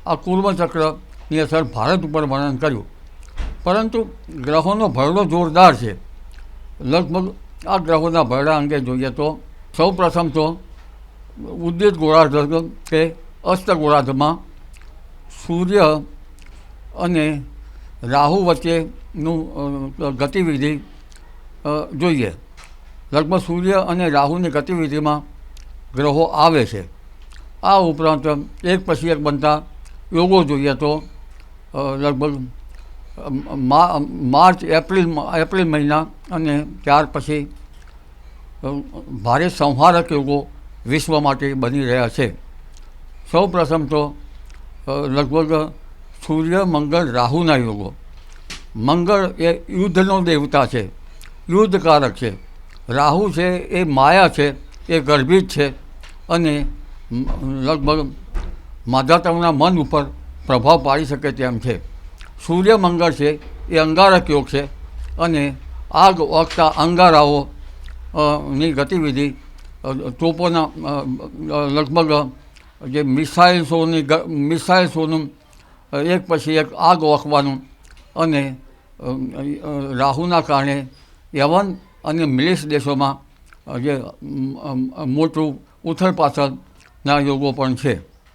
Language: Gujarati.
આ કુર્મચક્રની અસર ભારત ઉપર વર્ણન કર્યું. પરંતુ ગ્રહોનો ભરડો જોરદાર છે. લગભગ આ ગ્રહોના ભરડા અંગે જોઈએ તો સૌ પ્રથમ તો ઉદ્દિત ગોળાર્ધ કે અસ્ત ગોળાર્ધમાં સૂર્ય અને રાહુ વચ્ચેનું ગતિવિધિ જોઈએ. લગભગ સૂર્ય અને રાહુની ગતિવિધિમાં ગ્રહો આવે છે. આ ઉપરાંત એક પછી એક બનતા યોગો જોઈએ તો લગભગ માર્ચ એપ્રિલ મહિના અને ત્યાર પછી ભારે સંહારક યોગો વિશ્વ માટે બની રહ્યા છે. સૌ પ્રથમ તો લગભગ સૂર્ય મંગળ રાહુના યોગો. મંગળ એ યુદ્ધનો દેવતા છે, યુદ્ધકારક છે. રાહુ છે એ માયા છે, એ ગર્ભિત છે અને લગભગ માધાતવના મન ઉપર પ્રભાવ પાડી શકે તેમ છે. સૂર્ય મંગળ છે એ અંગારક યોગ છે અને આગ ઓગતા અંગારાઓ ની ગતિવિધિ, તોપોના લગભગ જે મિસાઇલ્સોનું એક પછી એક આગ ઓકવાનું અને રાહુના કારણે યવન અને મિલિસ દેશોમાં જે મોટું ઉથલ પાથલના યોગો પણ છે.